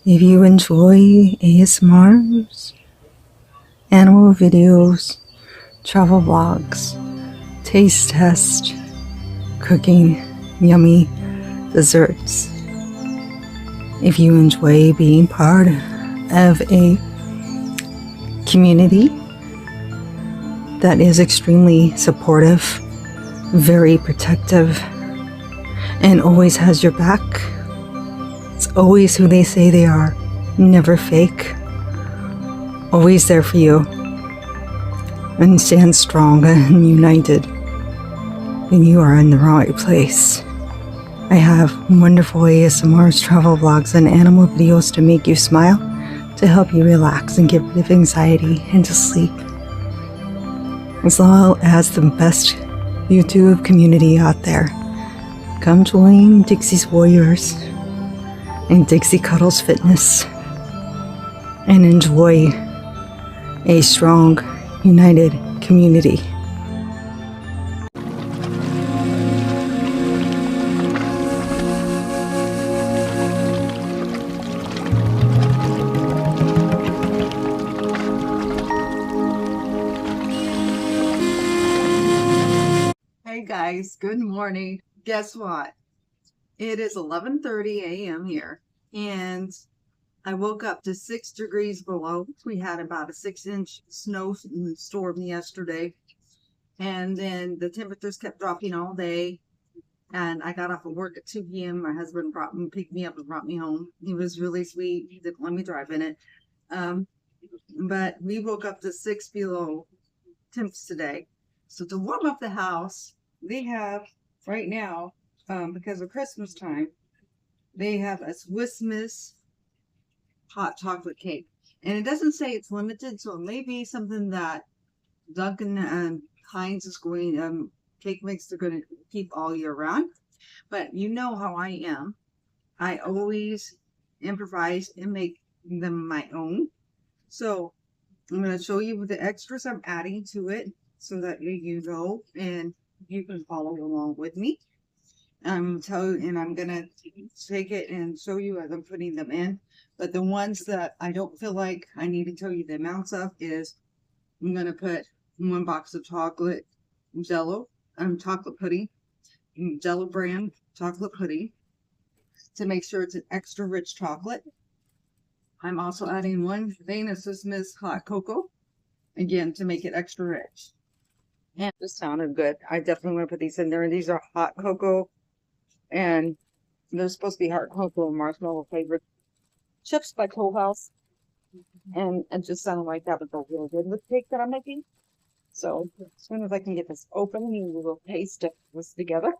If you enjoy ASMRs, animal videos, travel vlogs, taste test, cooking yummy desserts, if you enjoy being part of a community that is extremely supportive, very protective, and always has your back, it's always who they say they are, never fake, always there for you, and stand strong and united, then you are in the right place. I have wonderful ASMRs, travel vlogs, and animal videos to make you smile, to help you relax and get rid of anxiety and to sleep, as well as the best YouTube community out there. Come join Dixie's Warriors and Dixie Cuddles Fitness and enjoy a strong, united community. Hey guys, good morning. Guess what? It is 11:30 a.m. here, and I woke up to 6 degrees below. We had about a 6-inch snowstorm yesterday, and then the temperatures kept dropping all day. And I got off of work at 2 p.m. My husband picked me up and brought me home. He was really sweet. He didn't let me drive in it. Um, but we woke up to 6 below temps today. So to warm up the house, they have right now, because of Christmas time, they have a Swiss Miss hot chocolate cake. And it doesn't say it's limited, so it may be something that Duncan and Heinz is going, cake mix are going to keep all year round. But you know how I am. I always improvise and make them my own. So I'm going to show you the extras I'm adding to it so that you know and you can follow along with me. I'm going to take it and show you as I'm putting them in. But the ones that I don't feel like I need to tell you the amounts of is I'm going to put 1 box of chocolate jello, chocolate pudding, Jello brand chocolate pudding to make sure it's an extra rich chocolate. I'm also adding 1 vein of Swiss Miss hot cocoa, again, to make it extra rich. And this sounded good. I definitely want to put these in there. And these are hot cocoa, and they're supposed to be hot cocoa and marshmallow flavored chips by Toll House. And it just sounded like that would go really good with the cake that I'm making. So as soon as I can get this open, we will paste this together.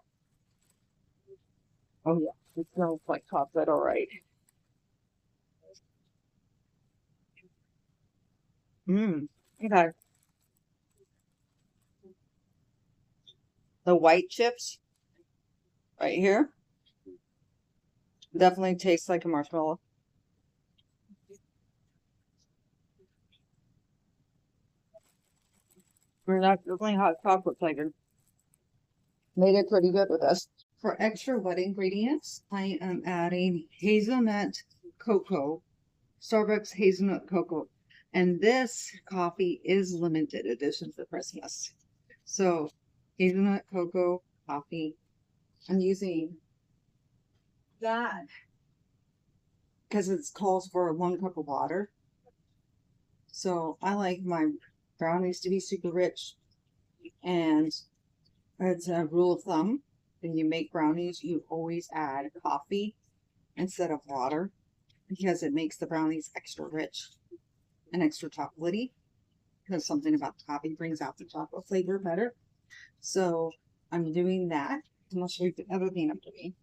Oh yeah, it smells like chocolate, all right. Okay. The white chips right here definitely tastes like a marshmallow. We're not definitely hot chocolate flavored. Made it pretty good with us. For extra wet ingredients, I am adding hazelnut cocoa, Starbucks hazelnut cocoa. And this coffee is limited edition for Christmas. So hazelnut cocoa coffee. I'm using that because it calls for 1 cup of water. So I like my brownies to be super rich. And it's a rule of thumb. When you make brownies, you always add coffee instead of water because it makes the brownies extra rich and extra chocolatey. Because something about the coffee brings out the chocolate flavor better. So I'm doing that. And I'll show you the other thing I'm doing.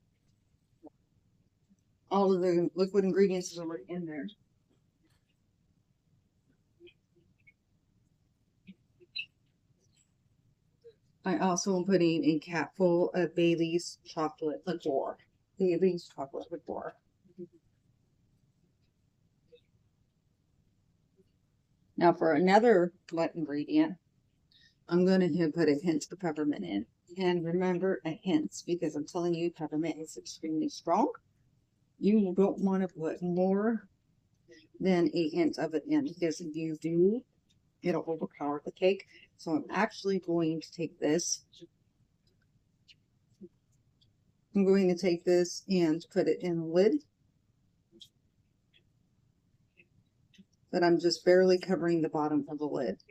All of the liquid ingredients are already in there. I also am putting a capful of Bailey's chocolate liqueur. Bailey's chocolate liqueur. Now for another wet ingredient, I'm going to put a hint of peppermint in. And remember, a hint, because I'm telling you, peppermint is extremely strong. You don't want to put more than a hint of it in, because if you do, it'll overpower the cake. So I'm actually going to take this. I'm going to take this and put it in the lid. But I'm just barely covering the bottom of the lid.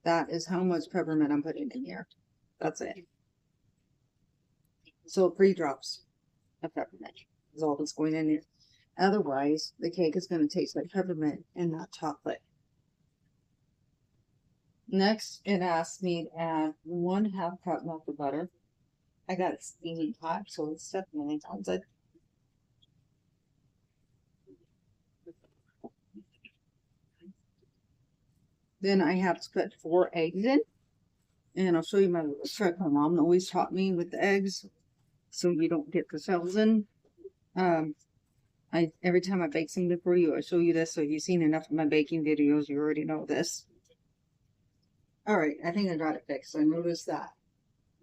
That is how much peppermint I'm putting in here. That's it. So 3 drops of peppermint is all that's going in here. Otherwise, the cake is going to taste like peppermint and not chocolate. Next, it asks me to add 1/2 cup melted butter. I got it steaming hot, so it's definitely melted. Then I have to put 4 eggs in. And I'll show you my little trick. My mom always taught me with the eggs, so you don't get the shells in. Every time I bake something for you, I show you this. So if you've seen enough of my baking videos, you already know this. All right, I think I got it fixed. I noticed that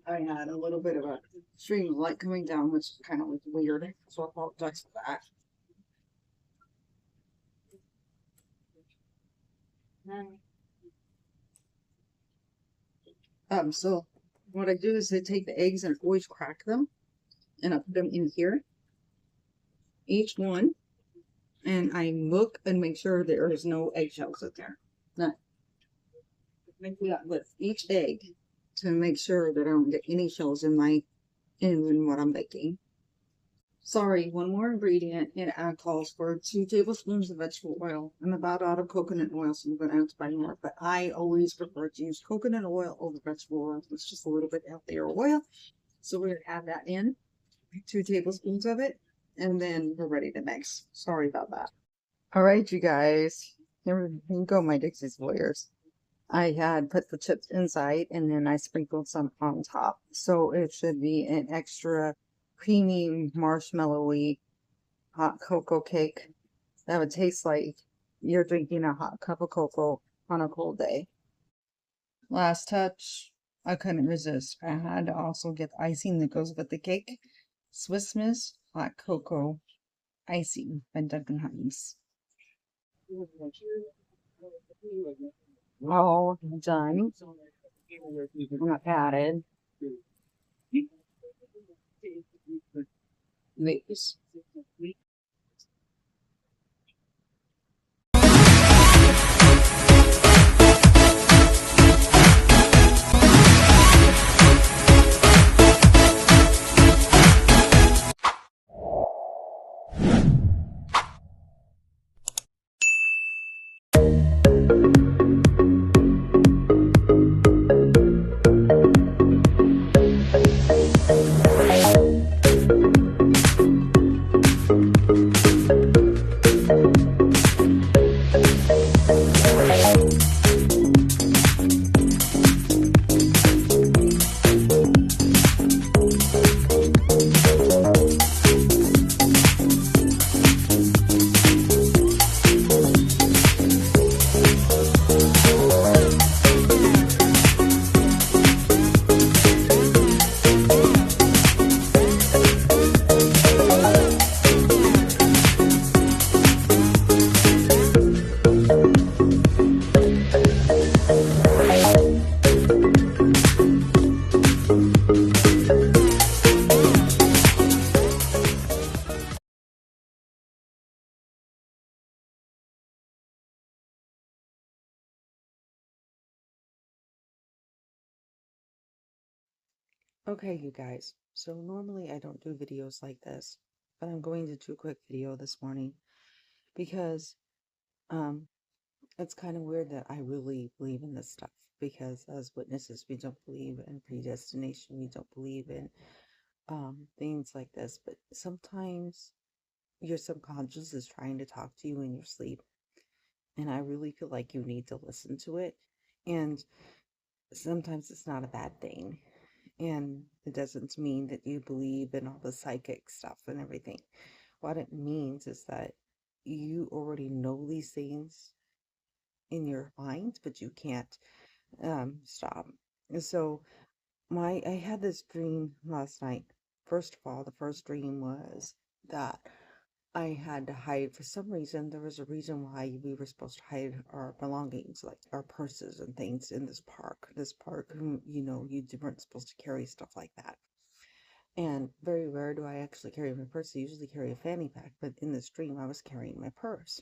I had a little bit of a stream of light coming down, which kind of was weird. So I apologize for that. So what I do is I take the eggs and always crack them, and I put them in here, each one, and I look and make sure there is no eggshells in there. Now, with each egg to make sure that I don't get any shells in what I'm baking. Sorry, one more ingredient. It calls for 2 tablespoons of vegetable oil. I'm about out of coconut oil, so I'm going to have to buy more. But I always prefer to use coconut oil over vegetable oil. It's just a little bit healthier oil. So we're going to add that in, 2 tablespoons of it, and then we're ready to mix. Sorry about that. All right, you guys. Here we go, my Dixie's Warriors. I had put the chips inside and then I sprinkled some on top. So it should be an extra creamy, marshmallowy hot cocoa cake that would taste like you're drinking a hot cup of cocoa on a cold day. Last touch, I couldn't resist. I had to also get the icing that goes with the cake. Swiss Miss hot cocoa icing by Duncan Hines. All done. Not added. These. Okay, you guys. So normally I don't do videos like this, but I'm going to do a quick video this morning because um it's kind of weird that I really believe in this stuff, because as witnesses we don't believe in predestination, we don't believe in things like this, but sometimes your subconscious is trying to talk to you in your sleep, and I really feel like you need to listen to it. And sometimes it's not a bad thing. And it doesn't mean that you believe in all the psychic stuff and everything. What it means is that you already know these things in your mind, but you can't stop. And so I had this dream last night. First of all, the first dream was that I had to hide. For some reason, there was a reason why we were supposed to hide our belongings, like our purses and things, in this park. This park, you weren't supposed to carry stuff like that. And very rare do I actually carry my purse. I usually carry a fanny pack, but in this dream, I was carrying my purse.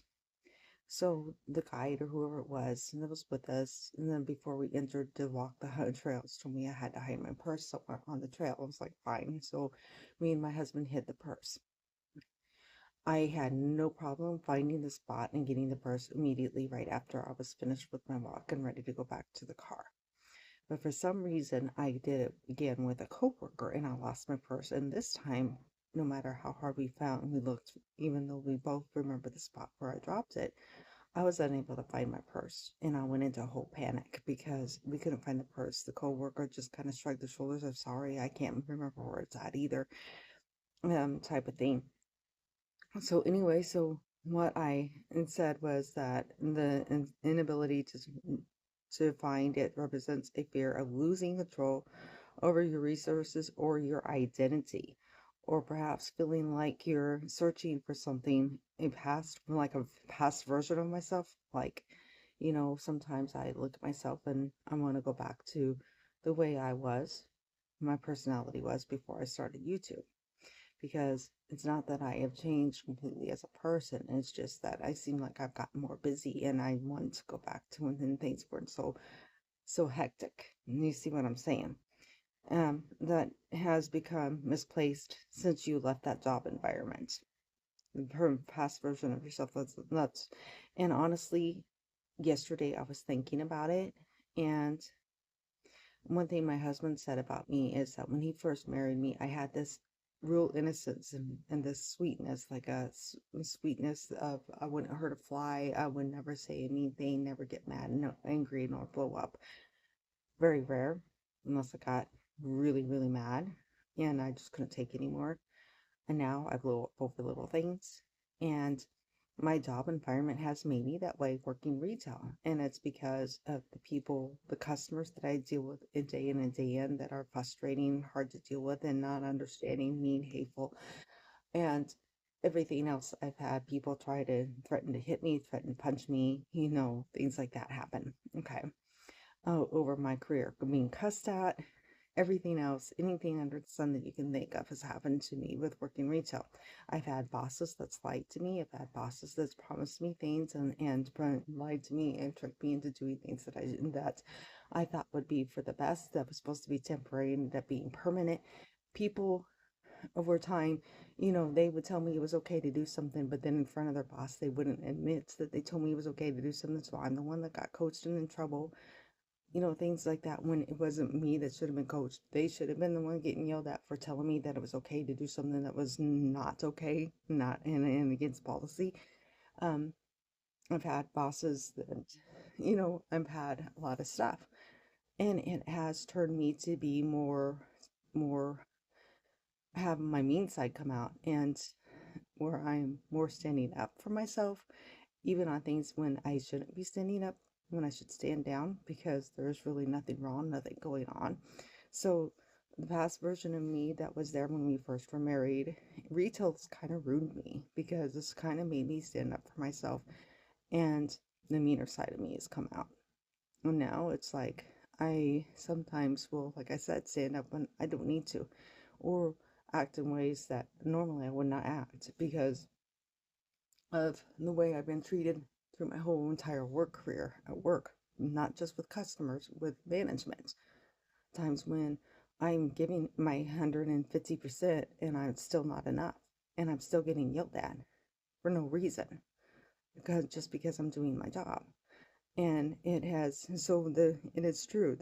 So the guide or whoever it was that was with us, and then before we entered to walk the trails, told me I had to hide my purse somewhere on the trail. I was like, fine. So me and my husband hid the purse. I had no problem finding the spot and getting the purse immediately right after I was finished with my walk and ready to go back to the car. But for some reason, I did it again with a coworker and I lost my purse. And this time, no matter how hard we found and we looked, even though we both remember the spot where I dropped it, I was unable to find my purse. And I went into a whole panic because we couldn't find the purse. The coworker just kind of shrugged his shoulders. I'm sorry, I can't remember where it's at either, type of thing. So anyway, so what I said was that the inability to find it represents a fear of losing control over your resources or your identity, or perhaps feeling like you're searching for something, like a past version of myself. Like, sometimes I look at myself and I want to go back to the way I was, my personality was before I started YouTube, because it's not that I have changed completely as a person. It's just that I seem like I've gotten more busy and I want to go back to when things weren't so hectic. You see what I'm saying? That has become misplaced since you left that job environment. Her past version of yourself, that's nuts. And honestly, yesterday I was thinking about it, and one thing my husband said about me is that when he first married me, I had this real innocence and this sweetness, like sweetness of I wouldn't hurt a fly, I would never say a mean thing, never get mad, no angry, nor blow up. Very rare, unless I got really, really mad and I just couldn't take anymore. And now I blow up over little things. And my job environment has made me that way working retail. And it's because of the people, the customers that I deal with day in and day in that are frustrating, hard to deal with, and not understanding, mean, hateful, and everything else. I've had people try to threaten to hit me, threaten to punch me, things like that happen. Okay. Oh, over my career, being cussed at, everything else, anything under the sun that you can think of has happened to me with working retail. I've had bosses that's lied to me. I've had bosses that's promised me things and lied to me and tricked me into doing things that I thought would be for the best, that was supposed to be temporary and ended up being permanent. People over time, they would tell me it was okay to do something, but then in front of their boss, they wouldn't admit that they told me it was okay to do something. So I'm the one that got coached and in trouble, things like that, when it wasn't me that should have been coached. They should have been the one getting yelled at for telling me that it was okay to do something that was not okay, not and against policy. Um, I've had bosses that, I've had a lot of stuff, and it has turned me to be more, have my mean side come out, and where I'm more standing up for myself, even on things when I shouldn't be standing up, when I should stand down, because there's really nothing wrong, nothing going on. So the past version of me that was there when we first were married, retail's kind of ruined me because this kind of made me stand up for myself, and the meaner side of me has come out. And now it's like I sometimes will, like I said, stand up when I don't need to, or act in ways that normally I would not act because of the way I've been treated through my whole entire work career at work, not just with customers, with management. Times when I'm giving my 150% and I'm still not enough, and I'm still getting yelled at for no reason, because I'm doing my job. And it is true.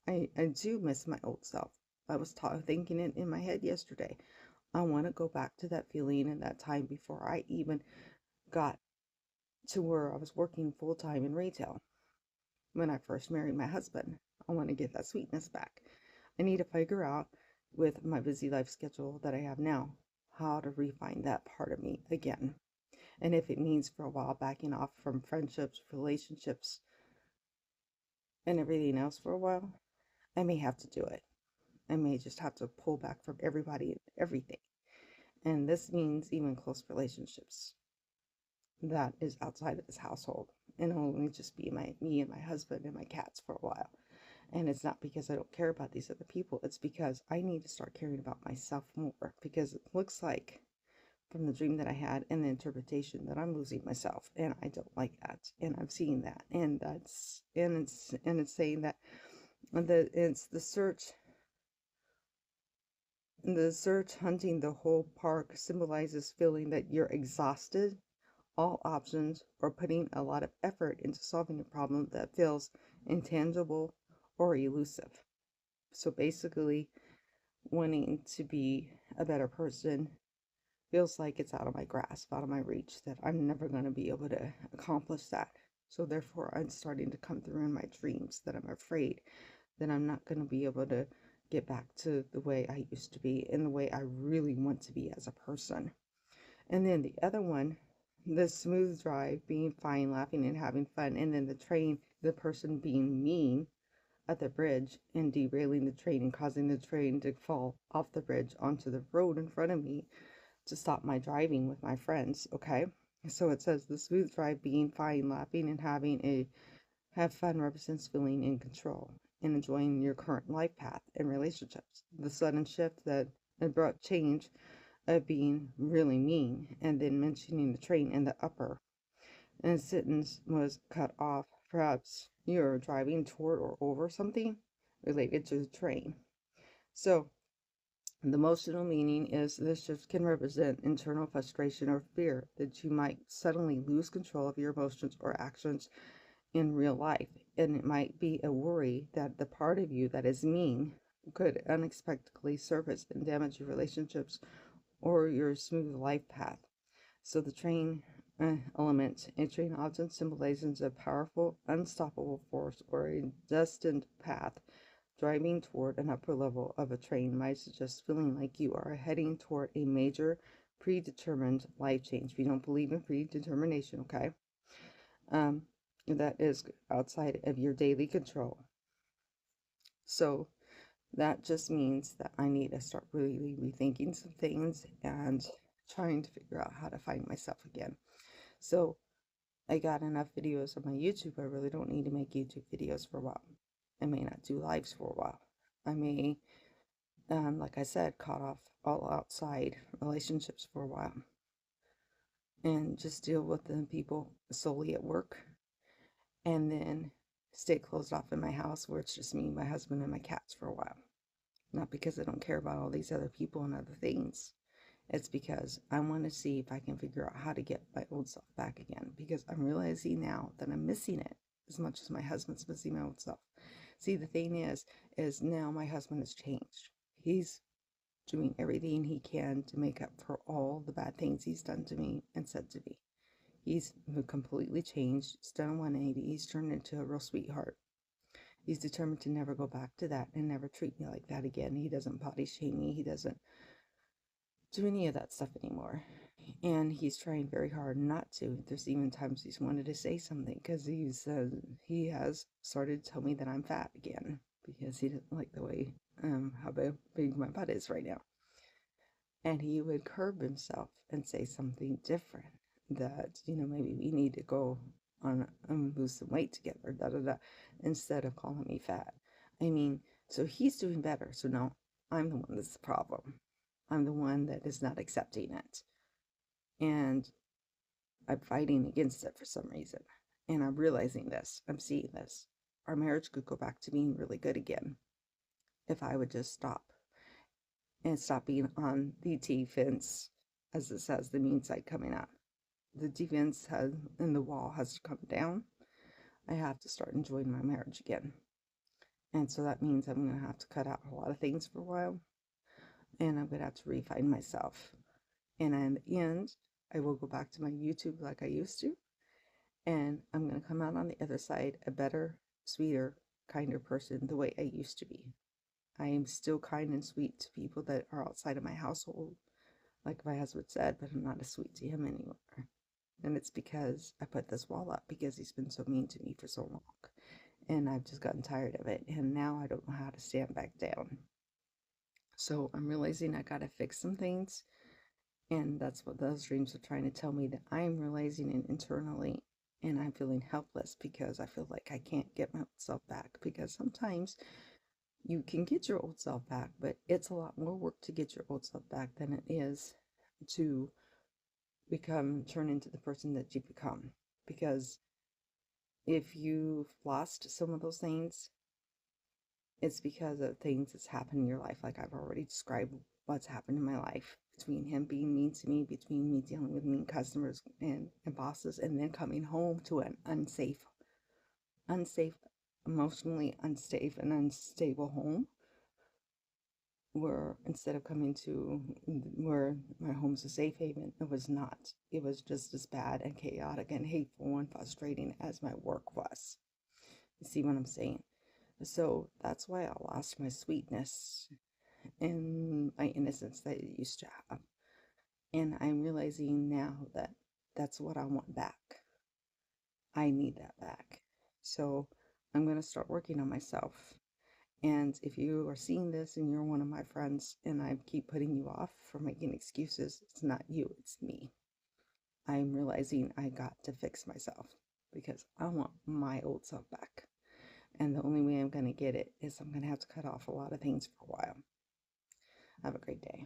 I do miss my old self. I was thinking it in my head yesterday. I want to go back to that feeling and that time before I even got to where I was working full time in retail when I first married my husband. I want to get that sweetness back. I need to figure out, with my busy life schedule that I have now, how to refine that part of me again. And if it means for a while backing off from friendships, relationships, and everything else for a while, I may have to do it. I may just have to pull back from everybody and everything And this means even close relationships that is outside of this household. And it'll only just be me and my husband and my cats for a while. And it's not because I don't care about these other people. It's because I need to start caring about myself more. Because it looks like from the dream that I had and the interpretation that I'm losing myself. And I don't like that. And I'm seeing that. And it's saying that it's the search hunting the whole park symbolizes feeling that you're exhausted all options or putting a lot of effort into solving a problem that feels intangible or elusive. So basically, wanting to be a better person feels like it's out of my grasp, out of my reach, that I'm never going to be able to accomplish that. So therefore, I'm starting to come through in my dreams that I'm afraid that I'm not going to be able to get back to the way I used to be and the way I really want to be as a person. And then the other one, the smooth drive, being fine, laughing and having fun. And then the train, the person being mean at the bridge and derailing the train and causing the train to fall off the bridge onto the road in front of me to stop my driving with my friends. Okay. So it says the smooth drive, being fine, laughing and having a have fun represents feeling in control and enjoying your current life path and relationships. The sudden shift, that abrupt change of being really mean, and then mentioning the train in the upper. And the sentence was cut off. Perhaps you're driving toward or over something related to the train. So, the emotional meaning is this shift can represent internal frustration or fear that you might suddenly lose control of your emotions or actions in real life. And it might be a worry that the part of you that is mean could unexpectedly surface and damage your relationships or your smooth life path. So the train element, a train often symbolizes a powerful, unstoppable force or a destined path. Driving toward an upper level of a train might suggest feeling like you are heading toward a major, predetermined life change. We don't believe in predetermination, okay? Um, that is outside of your daily control. So that just means that I need to start really rethinking some things and trying to figure out how to find myself again. So I got enough videos on my YouTube. I really don't need to make YouTube videos for a while. I may not do lives for a while. I may, like I said, cut off all outside relationships for a while and just deal with the people solely at work, and then stay closed off in my house where it's just me, my husband, and my cats for a while. Not because I don't care about all these other people and other things. It's because I want to see if I can figure out how to get my old self back again. Because I'm realizing now that I'm missing it as much as my husband's missing my old self. See, the thing is now my husband has changed. He's doing everything he can to make up for all the bad things he's done to me and said to me. He's completely changed. He's done a 180. He's turned into a real sweetheart. He's determined to never go back to that and never treat me like that again. He doesn't body shame me. He doesn't do any of that stuff anymore. And he's trying very hard not to. There's even times he's wanted to say something because he has started to tell me that I'm fat again because he doesn't like the way how big my butt is right now. And he would curb himself and say something different, that maybe we need to go on and lose some weight together, da da da, instead of calling me fat. I mean, so he's doing better. So now I'm the one that's the problem. I'm the one that is not accepting it. And I'm fighting against it for some reason. And I'm realizing this. I'm seeing this. Our marriage could go back to being really good again if I would just stop and stop being on the defense, as it says, the mean side coming up. The defense has, and the wall has to come down. I have to start enjoying my marriage again. And so that means I'm going to have to cut out a lot of things for a while. And I'm going to have to refine myself. And in the end, I will go back to my YouTube like I used to. And I'm going to come out on the other side a better, sweeter, kinder person the way I used to be. I am still kind and sweet to people that are outside of my household, like my husband said, but I'm not as sweet to him anymore. And it's because I put this wall up because he's been so mean to me for so long. And I've just gotten tired of it. And now I don't know how to stand back down. So I'm realizing I got to fix some things And that's what those dreams are trying to tell me, that I'm realizing it internally, and I'm feeling helpless because I feel like I can't get my old self back. Because sometimes you can get your old self back, but it's a lot more work to get your old self back than it is to turn into the person that you become. Because if you've lost some of those things, it's because of things that's happened in your life. Like I've already described what's happened in my life, between him being mean to me, between me dealing with mean customers and bosses, and then coming home to an unsafe, emotionally unsafe and unstable home, where instead of coming to where my home's a safe haven, it was not. It was just as bad and chaotic and hateful and frustrating as my work was. You see what I'm saying? So that's why I lost my sweetness and my innocence that I used to have. And I'm realizing now that that's what I want back. I need that back. So I'm going to start working on myself. And if you are seeing this and you're one of my friends and I keep putting you off for making excuses, it's not you, it's me. I'm realizing I got to fix myself because I want my old self back. And the only way I'm going to get it is I'm going to have to cut off a lot of things for a while. Have a great day.